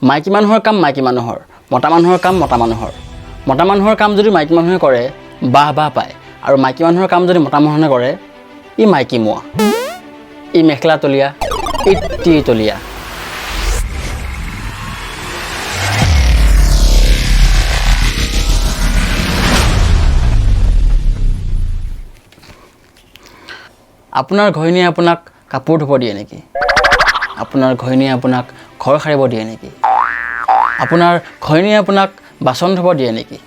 মাইকী মানুহৰ কাম মাইকী মানুহৰ, মতা মানুহৰ কাম মতা মানুহৰ। মতা মানুহৰ কাম যদি মাইকী মানুহে কৰে বাহ পায়, আৰু মাইকী মানুহৰ কাম যদি মতা মানুহে কৰে ই মাইকী মোৱা, ই মেখেলা তলীয়া, ই টি তলীয়া। আপোনাৰ ঘৈণীয়ে আপোনাক কাপোৰ ধুব দিয়ে নেকি? আপোনাৰ ঘৈণীয়ে আপোনাক ঘৰ সাৰিব দিয়ে নেকি? আপোনাৰ ঘৈণীয়ে আপোনাক বাচন ধুব দিয়ে নেকি?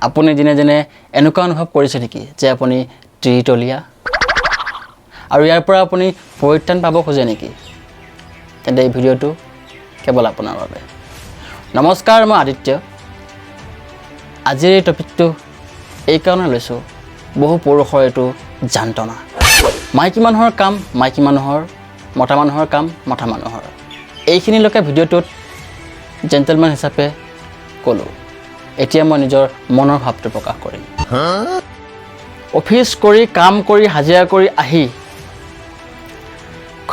আপুনি দিনে দিনে এনেকুৱা অনুভৱ কৰিছে নেকি যে আপুনি ত্ৰিতলীয়া? আৰু ইয়াৰ পৰা আপুনি পৰিত্ৰাণ পাব খোজে নেকি? তেন্তে এই ভিডিঅ'টো কেৱল আপোনাৰ বাবে। নমস্কাৰ, মই আদিত্য। আজিৰ এই টপিকটো এইকাৰণে লৈছোঁ, বহু পুৰুষৰ এইটো যন্ত্ৰণা। মাইকী মানুহৰ কাম মাইকী মানুহৰ, মতা মানুহৰ কাম মতা মানুহৰ। এইখিনিলৈকে ভিডিঅ'টোত জেণ্টেলমেন হিচাপে ক'লোঁ। এতিয়া মই নিজৰ মনৰ ভাৱটো প্ৰকাশ কৰিম। অফিচ কৰি, কাম কৰি, হাজিৰা কৰি আহি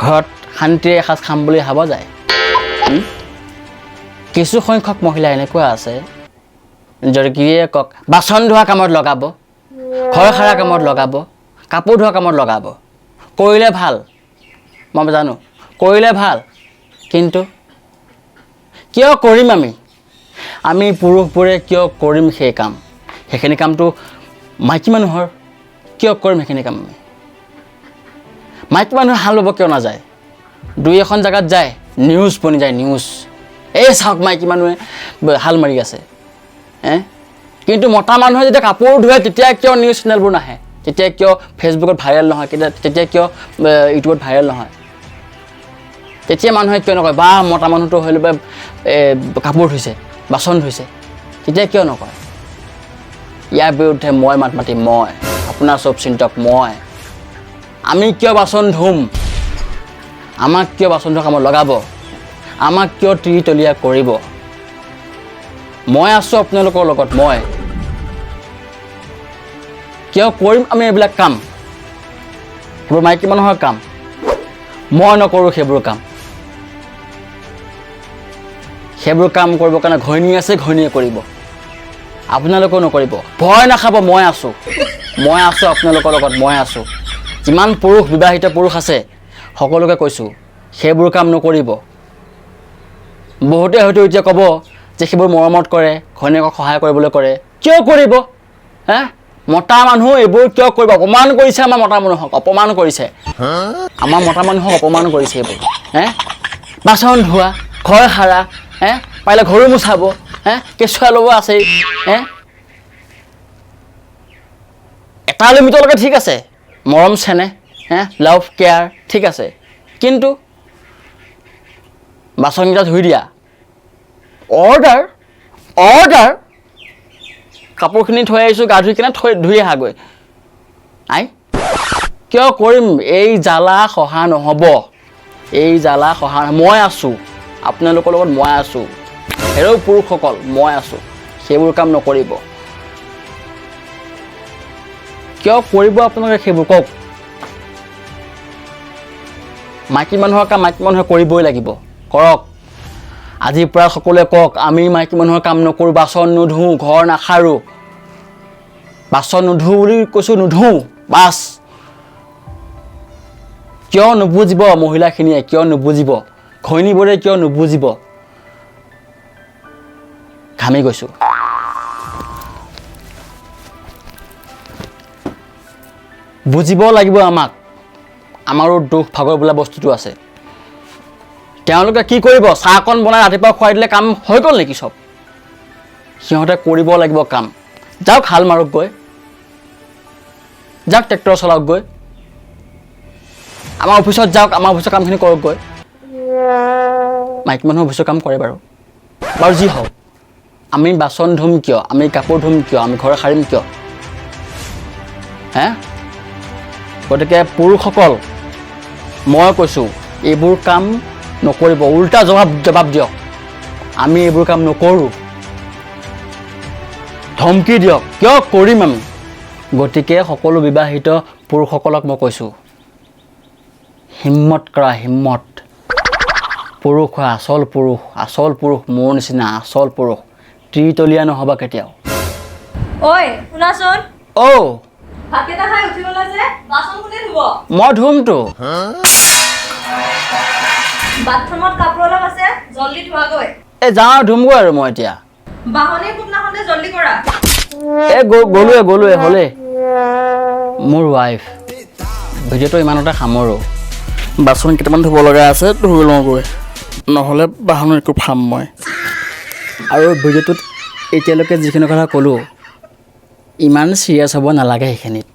ঘৰত শান্তিৰে এসাঁজ খাম বুলি ভাবা যায়। কিছু সংখ্যক মহিলা এনেকুৱা আছে নিজৰ গিৰিয়েকক বাচন ধোৱা কামত লগাব, ঘৰ সাৰা কামত লগাব, কাপোৰ ধোৱা কামত লগাব। কৰিলে ভাল, মই জানো কৰিলে ভাল, কিন্তু কিয় কৰিম আমি পুৰুষবোৰে কিয় কৰিম সেই কাম? সেইখিনি কামটো মাইকী মানুহৰ, কিয় কৰিম সেইখিনি কাম আমি? মাইকী মানুহে হাল বাব কিয় নাযায়? দুই এখন জেগাত যায়, নিউজ বনি যায়, নিউজ। এই চাওক মাইকী মানুহে হাল মাৰি আছে। কিন্তু মতা মানুহে যেতিয়া কাপোৰ ধুৱে তেতিয়া কিয় নিউজ চেনেলবোৰ নাহে? তেতিয়া কিয় ফেচবুকত ভাইৰেল নহয়? তেতিয়া কিয় ইউটিউবত ভাইৰেল নহয়? তেতিয়া মানুহে কিয় নকয় বা মতা মানুহটো হ'লে বা কাপোৰ ধুইছে, বাচন ধুইছে? তেতিয়া কিয় নকয়? ইয়াৰ বিৰুদ্ধে মই মাত মাতিম, মই আপোনাৰ চব চিন্তক মই। আমি কিয় বাচন ধুম? আমাক কিয় বাচন ধোৱা কামত লগাব? আমাক কিয় ত্ৰিতলীয়া কৰিব? মই আছোঁ আপোনালোকৰ লগত, মই কিয় কৰিম আমি এইবিলাক কাম? সেইবোৰ মাইকী মানুহৰ কাম, মই নকৰোঁ সেইবোৰ কাম। সেইবোৰ কাম কৰিবৰ কাৰণে ঘৈণী আছে, ঘৈণীয়ে কৰিব। আপোনালোকেও নকৰিব, ভয় নাখাব, মই আছোঁ আপোনালোকৰ লগত, মই আছোঁ। যিমান পুৰুষ, বিবাহিত পুৰুষ আছে সকলোকে কৈছোঁ, সেইবোৰ কাম নকৰিব। বহুতে হয়তো এতিয়া ক'ব যে সেইবোৰ মৰমত কৰে, ঘৈণীয়েকক সহায় কৰিবলৈ কৰে। কিয় কৰিব? মতা মানুহ এইবোৰ কিয় কৰিব? অপমান কৰিছে আমাৰ মতা মানুহক, অপমান কৰিছে আমাৰ মতা মানুহক, অপমান কৰিছে এইবোৰ। বাচন ধোৱা, ঘৰ সাৰা, পাৰিলে ঘৰো মোচাব, কেঁচুৱা ল'ব আছেই। এটা লিমিটলৈকে ঠিক আছে, মৰম চেনেহ, লাভ কেয়াৰ ঠিক আছে, কিন্তু বাচনকেইটা ধুই দিয়া, অৰ্ডাৰ কাপোৰখিনি থৈ আহিছোঁ, গা ধুই কিনে ধুই আহাগৈ। কিয় কৰিম? এই জ্বালা সহা নহ'ব, এই জ্বালা সহা। মই আছোঁ আপোনালোকৰ লগত, মই আছোঁ। হেৰৌ পুৰুষসকল, মই আছোঁ। সেইবোৰ কাম নকৰিব। কিয় কৰিব আপোনালোকে সেইবোৰ? কওক। মাইকী মানুহৰ কাম মাইকী মানুহে কৰিবই লাগিব, কৰক। আজিৰ পৰা সকলোৱে কওক, আমি মাইকী মানুহৰ কাম নকৰোঁ, বাচন নুধুওঁ, ঘৰ নাসাৰোঁ। বাচন নুধুওঁ বুলি কৈছোঁ, নুধুওঁ বাছ। কিয় নুবুজিব মহিলাখিনিয়ে? কিয় নুবুজিব? ঘৈণীবোৰে কিয় নুবুজিব? ঘামি গৈছোঁ। বুজিব লাগিব আমাক। আমাৰো দুখ ভাগৰ বোলা বস্তুটো আছে। তেওঁলোকে কি কৰিব? চাহকণ বনাই ৰাতিপুৱা খুৱাই দিলে কাম হৈ গ'ল নেকি চব? সিহঁতে কৰিব লাগিব কাম। যাওক হাল মাৰক গৈ, যাওক ট্ৰেক্টৰ চলাওক গৈ, আমাৰ অফিচত যাওক, আমাৰ অফিচৰ কামখিনি কৰক গৈ। মাইকী মানুহ অফিচৰ কাম কৰে বাৰু যি হওক। আমি বাচন ধুম কিয়? আমি কাপোৰ ধুম কিয়? আমি ঘৰ সাৰিম কিয়? গতিকে পুৰুষসকল, মই কৈছোঁ এইবোৰ কাম নকৰিব। উল্টা জবাব দিয়ক, আমি এইবোৰ কাম নকৰোঁ। ধমকি দিয়ক, কিয় কৰিম আমি? গতিকে সকলো বিবাহিত পুৰুষসকলক মই কৈছোঁ, হিম্মত কৰা, হিম্মত। পুৰুষ হয় আচল পুৰুষ মোৰ নিচিনা আচল পুৰুষ ত্ৰিতলীয়া নহ'বা কেতিয়াও ঐ শুনাচোন অ' ভাতকেইটা খাই উঠি গ'লা যে বাচন কোনে ধুব মই ধুমতো বাথৰুমত কাপোৰ অলপ আছে জলদি ধোৱাগৈ এই যাওঁ ধুমগৈ আৰু মই এতিয়া বাহনী কোনদিনাখনে জলদি কৰা গ'লোৱে হ'লে মোৰ ৱাইফ ভিডিঅ'টো ইমানতে সামৰোঁ বাচন কেইটামান ধুব লগা আছে ধুই লওঁগৈ নহ'লে বাহনৰ একো ফাম মই আৰু ভিডিঅ'টোত এতিয়ালৈকে যিখিনি কথা ক'লোঁ ইমান চিৰিয়াছ হ'ব নালাগে সেইখিনিত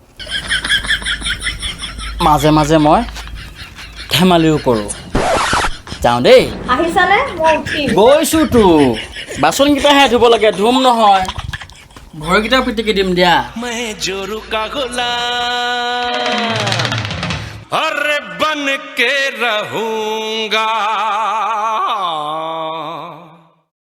মাজে মাজে মই ধেমালিও কৰোঁ যাওঁ দেই আহিছানে মই উঠিম গৈছোতো বাচনকেইটাহে ধুব লাগে ধুম নহয় ভৰিকেইটা পিটিকি দিম দিয়া मैं जोरू का गुलाम अरे बन के रहूंगा